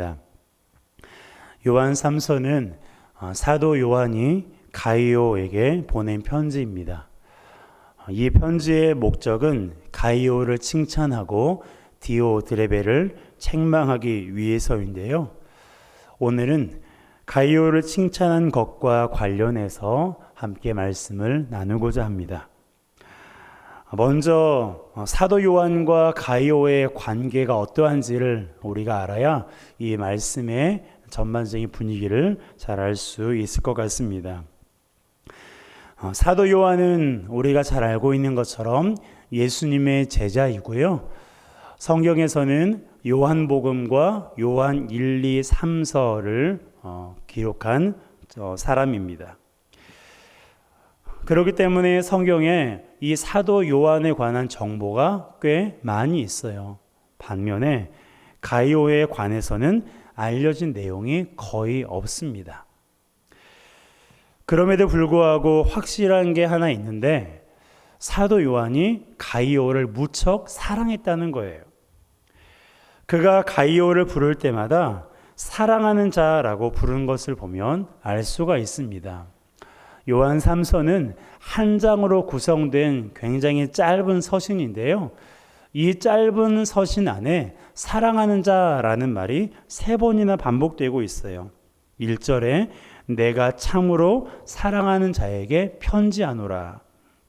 있습니다. 요한 3서는 사도 요한이 가이오에게 보낸 편지입니다. 이 편지의 목적은 가이오를 칭찬하고 디오드레베를 책망하기 위해서인데요. 오늘은 가이오를 칭찬한 것과 관련해서 함께 말씀을 나누고자 합니다. 먼저 사도 요한과 가이오의 관계가 어떠한지를 우리가 알아야 이 말씀의 전반적인 분위기를 잘 알 수 있을 것 같습니다. 사도 요한은 우리가 잘 알고 있는 것처럼 예수님의 제자이고요. 성경에서는 요한복음과 요한 1, 2, 3서를 기록한 사람입니다. 그렇기 때문에 성경에 이 사도 요한에 관한 정보가 꽤 많이 있어요. 반면에 가이오에 관해서는 알려진 내용이 거의 없습니다. 그럼에도 불구하고 확실한 게 하나 있는데 사도 요한이 가이오를 무척 사랑했다는 거예요. 그가 가이오를 부를 때마다 사랑하는 자라고 부른 것을 보면 알 수가 있습니다. 요한 3서는 한 장으로 구성된 굉장히 짧은 서신인데요. 이 짧은 서신 안에 사랑하는 자라는 말이 3번이나 반복되고 있어요. 1절에 내가 참으로 사랑하는 자에게 편지하노라.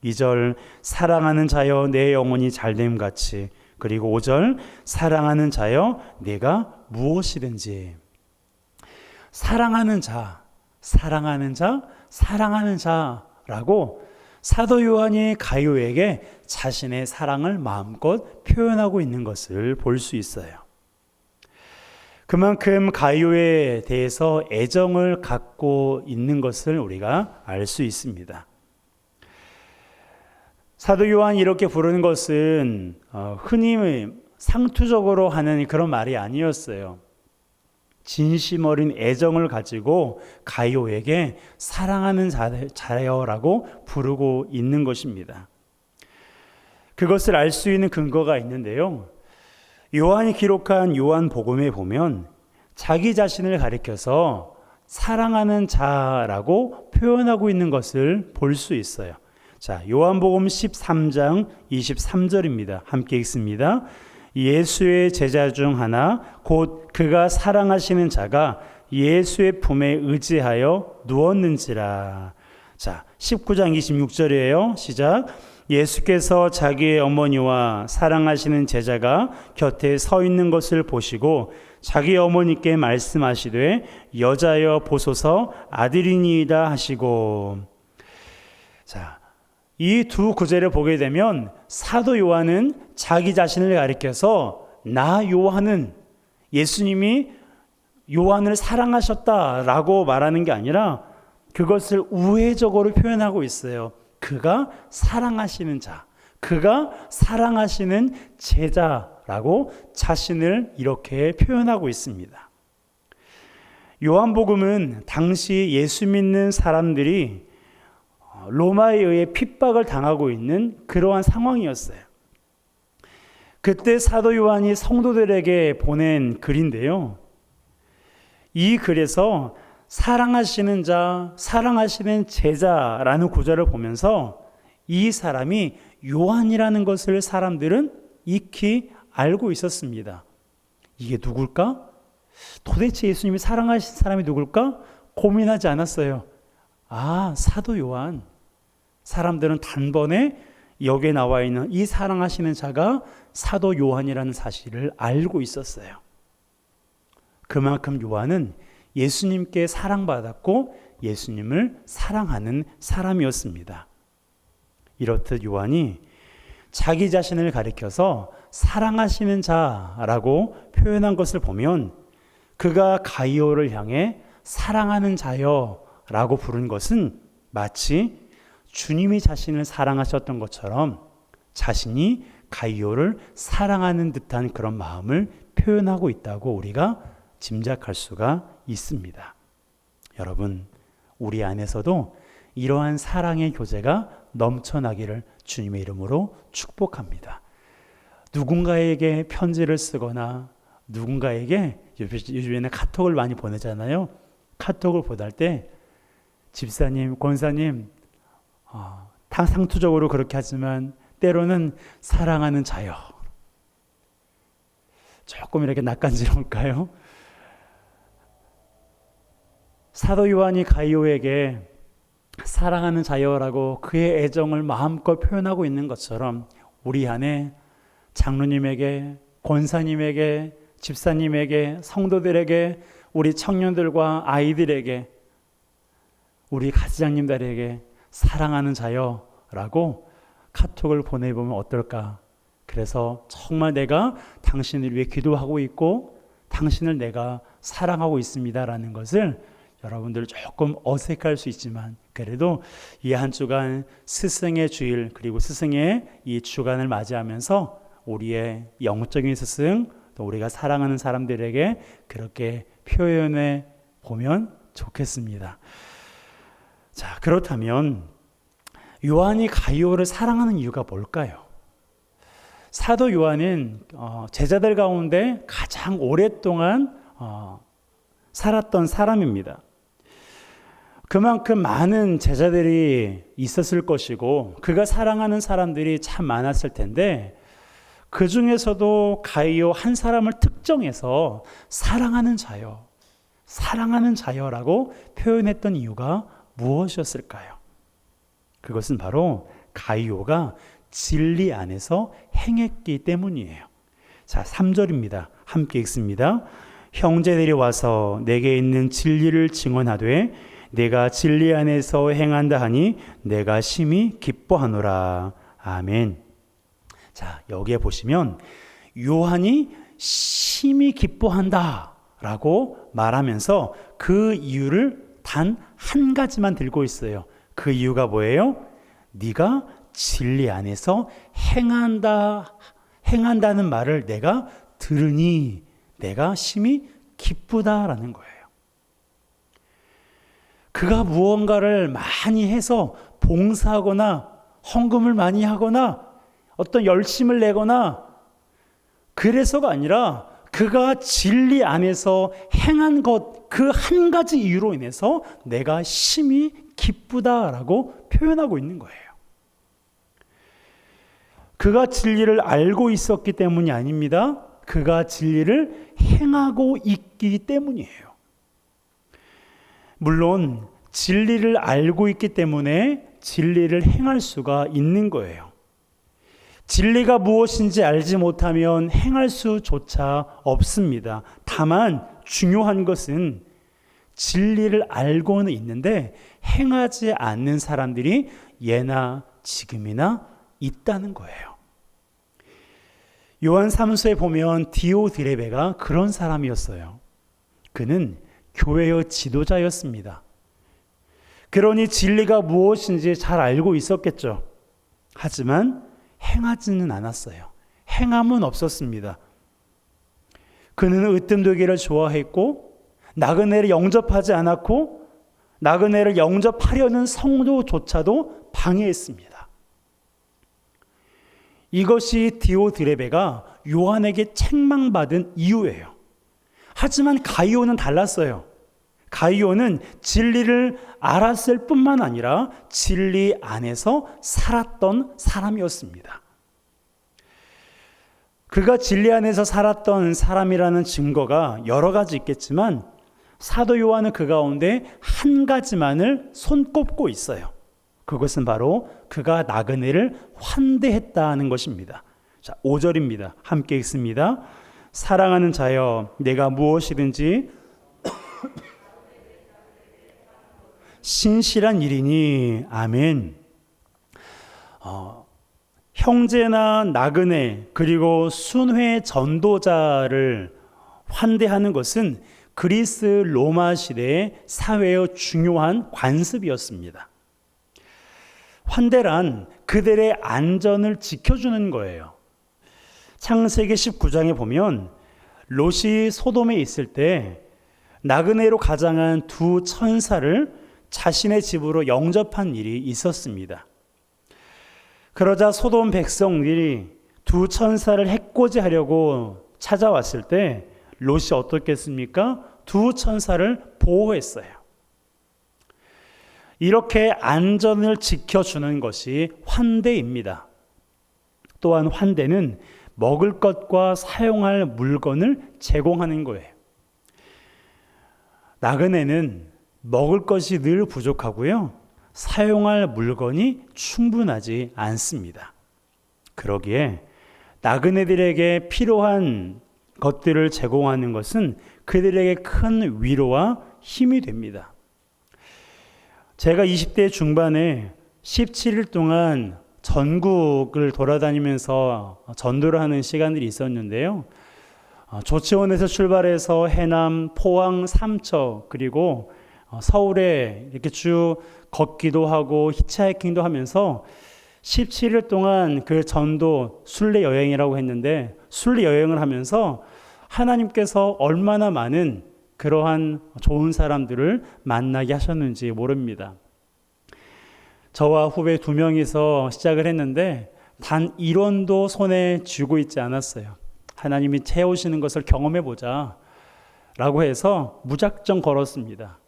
2절 사랑하는 자여 내 영혼이 잘됨 같이, 그리고 5절 사랑하는 자여 내가 무엇이든지. 사랑하는 자, 사랑하는 자, 사랑하는 자라고 사도 요한이 가이오에게 자신의 사랑을 마음껏 표현하고 있는 것을 볼 수 있어요. 그만큼 가이오에 대해서 애정을 갖고 있는 것을 우리가 알 수 있습니다. 사도 요한이 이렇게 부르는 것은 흔히 상투적으로 하는 그런 말이 아니었어요. 진심 어린 애정을 가지고 가이오에게 사랑하는 자여라고 부르고 있는 것입니다. 그것을 알 수 있는 근거가 있는데요. 요한이 기록한 요한복음에 보면 자기 자신을 가리켜서 사랑하는 자라고 표현하고 있는 것을 볼 수 있어요. 자, 요한복음 13장 23절입니다. 함께 읽습니다. 예수의 제자 중 하나 곧 그가 사랑하시는 자가 예수의 품에 의지하여 누웠는지라. 자, 19장 26절이에요. 시작. 예수께서 자기의 어머니와 사랑하시는 제자가 곁에 서 있는 것을 보시고 자기 어머니께 말씀하시되 여자여 보소서 아들이니이다 하시고. 자, 이 두 구절을 보게 되면 사도 요한은 자기 자신을 가리켜서 나 요한은 예수님이 요한을 사랑하셨다라고 말하는 게 아니라 그것을 우회적으로 표현하고 있어요. 그가 사랑하시는 자, 그가 사랑하시는 제자라고 자신을 이렇게 표현하고 있습니다. 요한복음은 당시 예수 믿는 사람들이 로마에 의해 핍박을 당하고 있는 그러한 상황이었어요. 그때 사도 요한이 성도들에게 보낸 글인데요. 이 글에서 사랑하시는 자, 사랑하시는 제자라는 구절을 보면서 이 사람이 요한이라는 것을 사람들은 익히 알고 있었습니다. 이게 누굴까? 도대체 예수님이 사랑하신 사람이 누굴까? 고민하지 않았어요. 아, 사도 요한. 사람들은 단번에 여기에 나와 있는 이 사랑하시는 자가 사도 요한이라는 사실을 알고 있었어요. 그만큼 요한은 예수님께 사랑받았고 예수님을 사랑하는 사람이었습니다. 이렇듯 요한이 자기 자신을 가리켜서 사랑하시는 자라고 표현한 것을 보면 그가 가이오를 향해 사랑하는 자여라고 부른 것은 마치 주님이 자신을 사랑하셨던 것처럼 자신이 가이오를 사랑하는 듯한 그런 마음을 표현하고 있다고 우리가 짐작할 수가 있습니다. 여러분, 우리 안에서도 이러한 사랑의 교제가 넘쳐나기를 주님의 이름으로 축복합니다. 누군가에게 편지를 쓰거나 누군가에게 요즘에는 카톡을 많이 보내잖아요. 카톡을 보낼 때 집사님, 권사님, 상투적으로 그렇게 하지만 때로는 사랑하는 자요. 조금 이렇게 낯간지러울까요? 사도 요한이 가이오에게 사랑하는 자여라고 그의 애정을 마음껏 표현하고 있는 것처럼 우리 안에 장로님에게, 권사님에게, 집사님에게, 성도들에게, 우리 청년들과 아이들에게, 우리 가지장님들에게 사랑하는 자여라고 카톡을 보내보면 어떨까? 그래서 정말 내가 당신을 위해 기도하고 있고 당신을 내가 사랑하고 있습니다라는 것을 여러분들 조금 어색할 수 있지만 그래도 이 한 주간 스승의 주일 그리고 스승의 이 주간을 맞이하면서 우리의 영적인 스승 또 우리가 사랑하는 사람들에게 그렇게 표현해 보면 좋겠습니다. 자, 그렇다면 요한이 가이오를 사랑하는 이유가 뭘까요? 사도 요한은 제자들 가운데 가장 오랫동안 살았던 사람입니다. 그만큼 많은 제자들이 있었을 것이고 그가 사랑하는 사람들이 참 많았을 텐데 그 중에서도 가이오 한 사람을 특정해서 사랑하는 자여, 사랑하는 자여라고 표현했던 이유가 무엇이었을까요? 그것은 바로 가이오가 진리 안에서 행했기 때문이에요. 자, 3절입니다. 함께 읽습니다. 형제들이 와서 내게 있는 진리를 증언하되 내가 진리 안에서 행한다 하니 내가 심히 기뻐하노라. 아멘. 자, 여기에 보시면 요한이 심히 기뻐한다 라고 말하면서 그 이유를 단 한 가지만 들고 있어요. 그 이유가 뭐예요? 네가 진리 안에서 행한다는 말을 내가 들으니 내가 심히 기쁘다라는 거예요. 그가 무언가를 많이 해서 봉사하거나 헌금을 많이 하거나 어떤 열심을 내거나 그래서가 아니라 그가 진리 안에서 행한 것 그 한 가지 이유로 인해서 내가 심히 기쁘다라고 표현하고 있는 거예요. 그가 진리를 알고 있었기 때문이 아닙니다. 그가 진리를 행하고 있기 때문이에요. 물론 진리를 알고 있기 때문에 진리를 행할 수가 있는 거예요. 진리가 무엇인지 알지 못하면 행할 수조차 없습니다. 다만 중요한 것은 진리를 알고는 있는데 행하지 않는 사람들이 예나 지금이나 있다는 거예요. 요한 3서에 보면 디오드레베가 그런 사람이었어요. 그는 교회의 지도자였습니다. 그러니 진리가 무엇인지 잘 알고 있었겠죠. 하지만 행하지는 않았어요. 행함은 없었습니다. 그는 으뜸되기를 좋아했고 나그네를 영접하지 않았고 나그네를 영접하려는 성도조차도 방해했습니다. 이것이 디오드레베가 요한에게 책망받은 이유예요. 하지만 가이오는 달랐어요. 가이오는 진리를 알았을 뿐만 아니라 진리 안에서 살았던 사람이었습니다. 그가 진리 안에서 살았던 사람이라는 증거가 여러 가지 있겠지만 사도 요한은 그 가운데 한 가지만을 손꼽고 있어요. 그것은 바로 그가 나그네를 환대했다는 것입니다. 자, 5절입니다. 함께 읽습니다. 사랑하는 자여, 내가 무엇이든지 신실한 일이니. 아멘. 형제나 나그네 그리고 순회 전도자를 환대하는 것은 그리스 로마 시대의 사회의 중요한 관습이었습니다. 환대란 그들의 안전을 지켜주는 거예요. 창세기 19장에 보면 롯이 소돔에 있을 때 나그네로 가장한 두 천사를 자신의 집으로 영접한 일이 있었습니다. 그러자 소돔 백성들이 두 천사를 해코지하려고 찾아왔을 때 롯이 어떻겠습니까? 두 천사를 보호했어요. 이렇게 안전을 지켜주는 것이 환대입니다. 또한 환대는 먹을 것과 사용할 물건을 제공하는 거예요. 나그네는 먹을 것이 늘 부족하고요. 사용할 물건이 충분하지 않습니다. 그러기에 나그네들에게 필요한 것들을 제공하는 것은 그들에게 큰 위로와 힘이 됩니다. 제가 20대 중반에 17일 동안 전국을 돌아다니면서 전도를 하는 시간들이 있었는데요. 조치원에서 출발해서 해남, 포항, 삼척 그리고 서울에 이렇게 쭉 걷기도 하고 히치하이킹도 하면서 17일 동안 그 전도 순례 여행이라고 했는데 순례 여행을 하면서 하나님께서 얼마나 많은 그러한 좋은 사람들을 만나게 하셨는지 모릅니다. 저와 후배 2명이서 시작을 했는데 단 1원도 손에 쥐고 있지 않았어요. 하나님이 채우시는 것을 경험해보자 라고 해서 무작정 걸었습니다.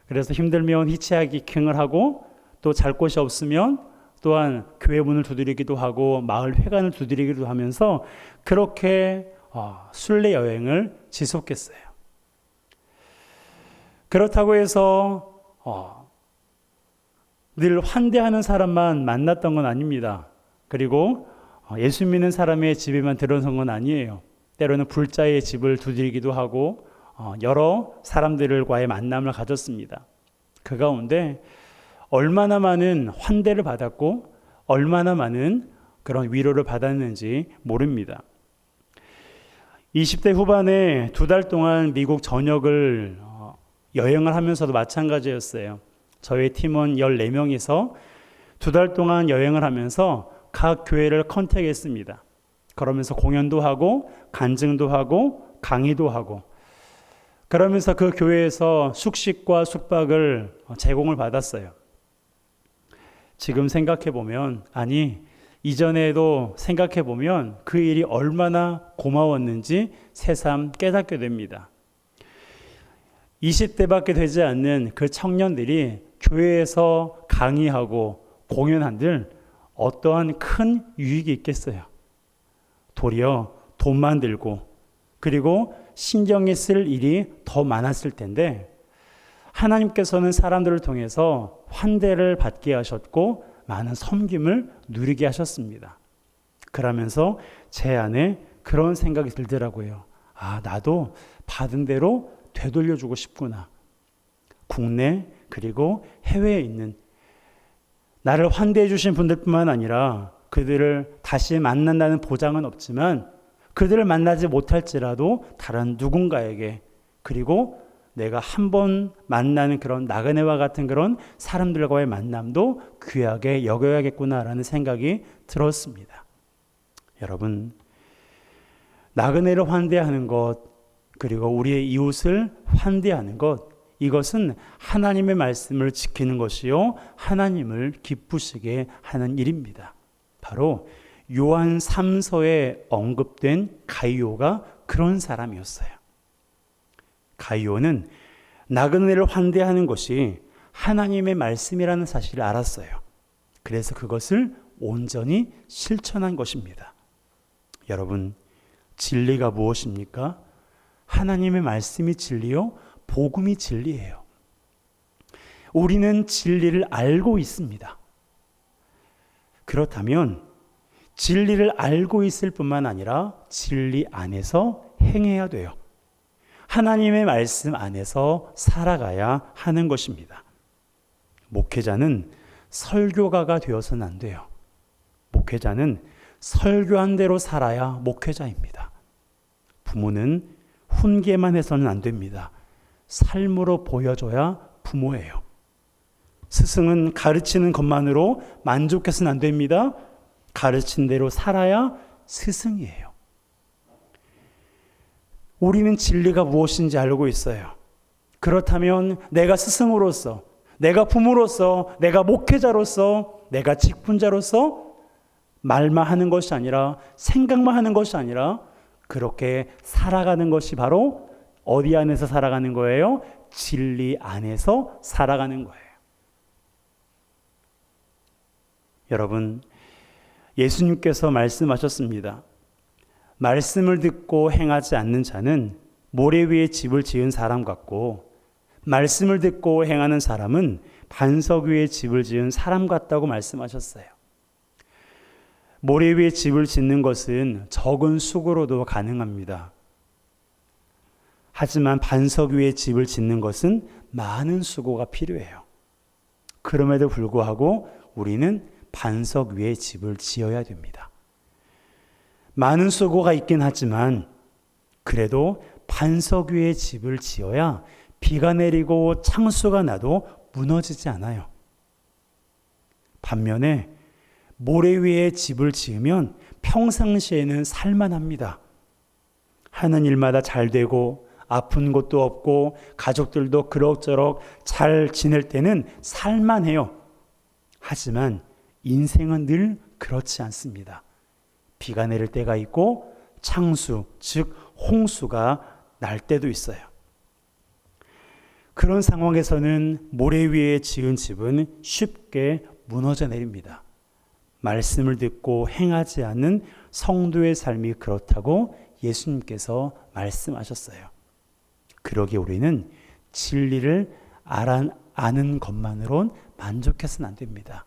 그래서 힘들면 히치하이킹을 하고 또 잘 곳이 없으면 또한 교회 문을 두드리기도 하고 마을 회관을 두드리기도 하면서 그렇게 순례 여행을 지속했어요. 그렇다고 해서 늘 환대하는 사람만 만났던 건 아닙니다. 그리고 예수 믿는 사람의 집에만 들어선 건 아니에요. 때로는 불자의 집을 두드리기도 하고 여러 사람들과의 만남을 가졌습니다. 그 가운데 얼마나 많은 환대를 받았고 얼마나 많은 그런 위로를 받았는지 모릅니다. 20대 후반에 2달 동안 미국 전역을 여행을 하면서도 마찬가지였어요. 저희 팀원 14명이서 2달 동안 여행을 하면서 각 교회를 컨택했습니다. 그러면서 공연도 하고 간증도 하고 강의도 하고 그러면서 그 교회에서 숙식과 숙박을 제공을 받았어요. 지금 생각해보면 이전에도 생각해보면 그 일이 얼마나 고마웠는지 새삼 깨닫게 됩니다. 20대밖에 되지 않는 그 청년들이 교회에서 강의하고 공연한들 어떠한 큰 유익이 있겠어요. 도리어 돈만 들고 그리고 신경이 쓸 일이 더 많았을 텐데 하나님께서는 사람들을 통해서 환대를 받게 하셨고 많은 섬김을 누리게 하셨습니다. 그러면서 제 안에 그런 생각이 들더라고요. 나도 받은 대로 되돌려주고 싶구나. 국내 그리고 해외에 있는 나를 환대해 주신 분들뿐만 아니라 그들을 다시 만난다는 보장은 없지만 그들을 만나지 못할지라도 다른 누군가에게 그리고 내가 한 번 만나는 그런 나그네와 같은 그런 사람들과의 만남도 귀하게 여겨야겠구나라는 생각이 들었습니다. 여러분, 나그네를 환대하는 것 그리고 우리의 이웃을 환대하는 것 이것은 하나님의 말씀을 지키는 것이요 하나님을 기쁘시게 하는 일입니다. 바로 요한 3서에 언급된 가이오가 그런 사람이었어요. 가이오는 나그네를 환대하는 것이 하나님의 말씀이라는 사실을 알았어요. 그래서 그것을 온전히 실천한 것입니다. 여러분, 진리가 무엇입니까? 하나님의 말씀이 진리요, 복음이 진리예요. 우리는 진리를 알고 있습니다. 그렇다면 진리를 알고 있을 뿐만 아니라 진리 안에서 행해야 돼요. 하나님의 말씀 안에서 살아가야 하는 것입니다. 목회자는 설교가가 되어서는 안 돼요. 목회자는 설교한 대로 살아야 목회자입니다. 부모는 훈계만 해서는 안 됩니다. 삶으로 보여줘야 부모예요. 스승은 가르치는 것만으로 만족해서는 안 됩니다. 가르친 대로 살아야 스승이에요. 우리는 진리가 무엇인지 알고 있어요. 그렇다면 내가 스승으로서, 내가 부모로서, 내가 목회자로서, 내가 직분자로서 말만 하는 것이 아니라 생각만 하는 것이 아니라 그렇게 살아가는 것이 바로 어디 안에서 살아가는 거예요? 진리 안에서 살아가는 거예요. 여러분, 예수님께서 말씀하셨습니다. 말씀을 듣고 행하지 않는 자는 모래 위에 집을 지은 사람 같고, 말씀을 듣고 행하는 사람은 반석 위에 집을 지은 사람 같다고 말씀하셨어요. 모래 위에 집을 짓는 것은 적은 수고로도 가능합니다. 하지만 반석 위에 집을 짓는 것은 많은 수고가 필요해요. 그럼에도 불구하고 우리는 반석 위에 집을 지어야 됩니다. 많은 수고가 있긴 하지만 그래도 반석 위에 집을 지어야 비가 내리고 창수가 나도 무너지지 않아요. 반면에 모래 위에 집을 지으면 평상시에는 살만합니다. 하는 일마다 잘 되고 아픈 것도 없고 가족들도 그럭저럭 잘 지낼 때는 살만해요. 하지만 인생은 늘 그렇지 않습니다. 비가 내릴 때가 있고 창수, 즉 홍수가 날 때도 있어요. 그런 상황에서는 모래 위에 지은 집은 쉽게 무너져 내립니다. 말씀을 듣고 행하지 않는 성도의 삶이 그렇다고 예수님께서 말씀하셨어요. 그러기에 우리는 진리를 아는 것만으론 만족해서는 안 됩니다.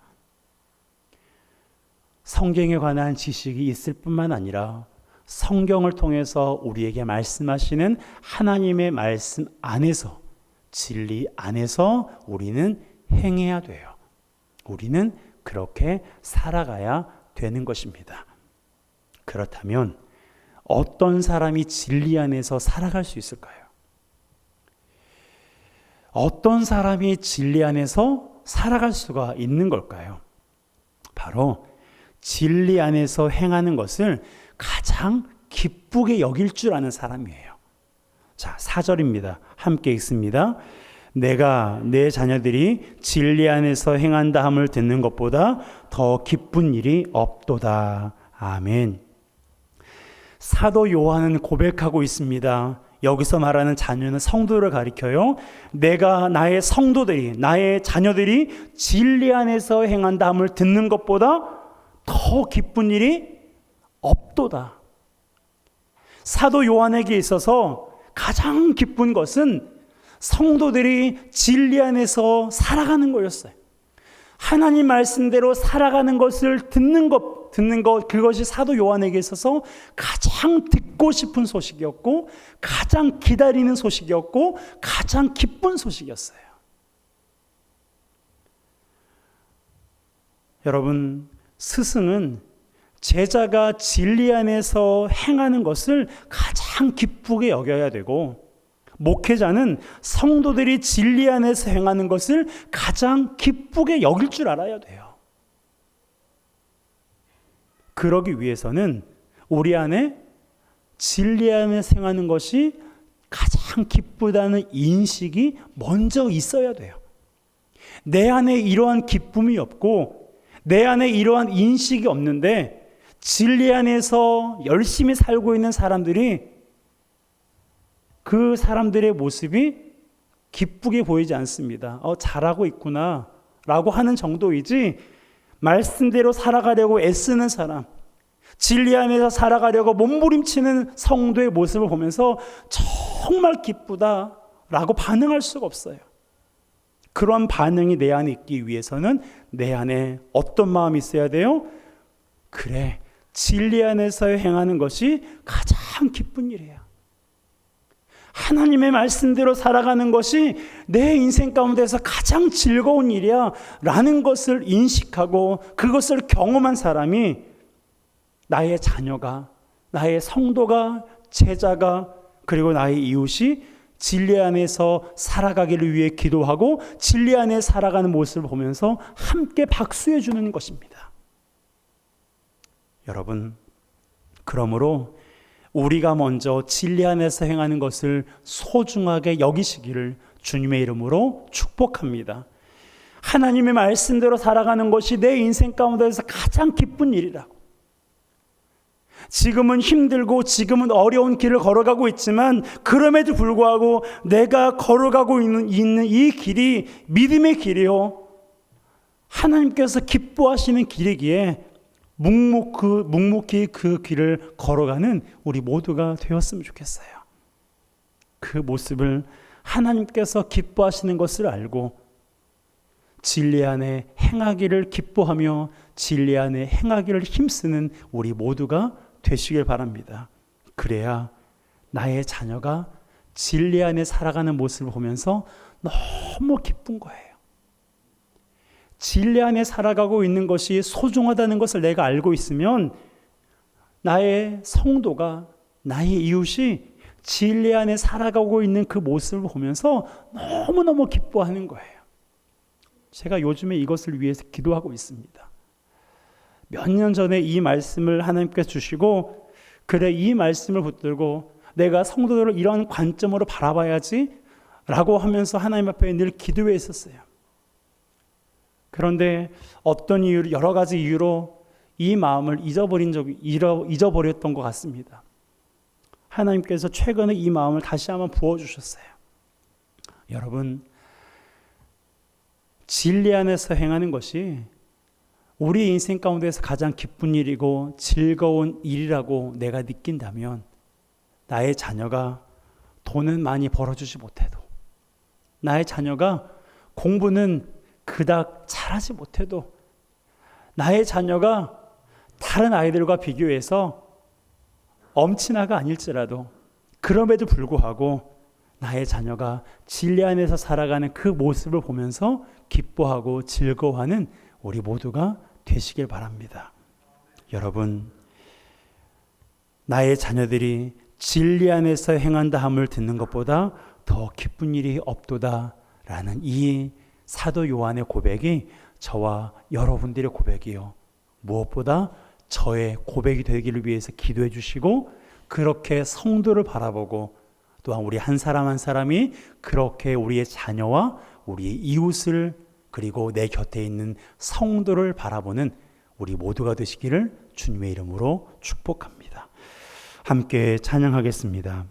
성경에 관한 지식이 있을 뿐만 아니라 성경을 통해서 우리에게 말씀하시는 하나님의 말씀 안에서, 진리 안에서 우리는 행해야 돼요. 우리는 그렇게 살아가야 되는 것입니다. 그렇다면 어떤 사람이 진리 안에서 살아갈 수 있을까요? 어떤 사람이 진리 안에서 살아갈 수가 있는 걸까요? 바로 진리 안에서 행하는 것을 가장 기쁘게 여길 줄 아는 사람이에요. 자, 4절입니다. 함께 읽습니다. 내가 내 자녀들이 진리 안에서 행한다 함을 듣는 것보다 더 기쁜 일이 없도다. 아멘. 사도 요한은 고백하고 있습니다. 여기서 말하는 자녀는 성도를 가리켜요. 내가 나의 성도들이, 나의 자녀들이 진리 안에서 행한다 함을 듣는 것보다 더 기쁜 일이 없도다. 사도 요한에게 있어서 가장 기쁜 것은 성도들이 진리 안에서 살아가는 거였어요. 하나님 말씀대로 살아가는 것을 듣는 것, 그것이 사도 요한에게 있어서 가장 듣고 싶은 소식이었고, 가장 기다리는 소식이었고, 가장 기쁜 소식이었어요. 여러분, 스승은 제자가 진리 안에서 행하는 것을 가장 기쁘게 여겨야 되고, 목회자는 성도들이 진리 안에서 행하는 것을 가장 기쁘게 여길 줄 알아야 돼요. 그러기 위해서는 우리 안에 진리 안에서 행하는 것이 가장 기쁘다는 인식이 먼저 있어야 돼요. 내 안에 이러한 기쁨이 없고 내 안에 이러한 인식이 없는데 진리 안에서 열심히 살고 있는 사람들이 그 사람들의 모습이 기쁘게 보이지 않습니다. 잘하고 있구나 라고 하는 정도이지, 말씀대로 살아가려고 애쓰는 사람, 진리 안에서 살아가려고 몸부림치는 성도의 모습을 보면서 정말 기쁘다 라고 반응할 수가 없어요. 그런 반응이 내 안에 있기 위해서는 내 안에 어떤 마음이 있어야 돼요? 그래, 진리 안에서 행하는 것이 가장 기쁜 일이야. 하나님의 말씀대로 살아가는 것이 내 인생 가운데서 가장 즐거운 일이야 라는 것을 인식하고 그것을 경험한 사람이 나의 자녀가, 나의 성도가, 제자가, 그리고 나의 이웃이 진리 안에서 살아가기를 위해 기도하고 진리 안에 살아가는 모습을 보면서 함께 박수해 주는 것입니다. 여러분, 그러므로 우리가 먼저 진리 안에서 행하는 것을 소중하게 여기시기를 주님의 이름으로 축복합니다. 하나님의 말씀대로 살아가는 것이 내 인생 가운데서 가장 기쁜 일이라고. 지금은 힘들고 지금은 어려운 길을 걸어가고 있지만 그럼에도 불구하고 내가 걸어가고 있는 이 길이 믿음의 길이요, 하나님께서 기뻐하시는 길이기에 묵묵히 그 길을 걸어가는 우리 모두가 되었으면 좋겠어요. 그 모습을 하나님께서 기뻐하시는 것을 알고 진리 안에 행하기를 기뻐하며 진리 안에 행하기를 힘쓰는 우리 모두가 되시길 바랍니다. 그래야 나의 자녀가 진리 안에 살아가는 모습을 보면서 너무 기쁜 거예요. 진리 안에 살아가고 있는 것이 소중하다는 것을 내가 알고 있으면 나의 성도가, 나의 이웃이 진리 안에 살아가고 있는 그 모습을 보면서 너무너무 기뻐하는 거예요. 제가 요즘에 이것을 위해서 기도하고 있습니다. 몇 년 전에 이 말씀을 하나님께서 주시고, 그래, 이 말씀을 붙들고 내가 성도들을 이런 관점으로 바라봐야지 라고 하면서 하나님 앞에 늘 기도해 있었어요. 그런데 어떤 이유로, 여러 가지 이유로 이 마음을 잊어버렸던 것 같습니다. 하나님께서 최근에 이 마음을 다시 한번 부어주셨어요. 여러분, 진리 안에서 행하는 것이 우리 인생 가운데서 가장 기쁜 일이고 즐거운 일이라고 내가 느낀다면, 나의 자녀가 돈은 많이 벌어주지 못해도, 나의 자녀가 공부는 그닥 잘하지 못해도, 나의 자녀가 다른 아이들과 비교해서 엄친아가 아닐지라도, 그럼에도 불구하고 나의 자녀가 진리 안에서 살아가는 그 모습을 보면서 기뻐하고 즐거워하는 우리 모두가 되시길 바랍니다. 여러분, 나의 자녀들이 진리 안에서 행한다 함을 듣는 것보다 더 기쁜 일이 없도다 라는 이 사도 요한의 고백이 저와 여러분들의 고백이요, 무엇보다 저의 고백이 되기를 위해서 기도해 주시고, 그렇게 성도를 바라보고 또한 우리 한 사람 한 사람이 그렇게 우리의 자녀와 우리의 이웃을, 그리고 내 곁에 있는 성도를 바라보는 우리 모두가 되시기를 주님의 이름으로 축복합니다. 함께 찬양하겠습니다.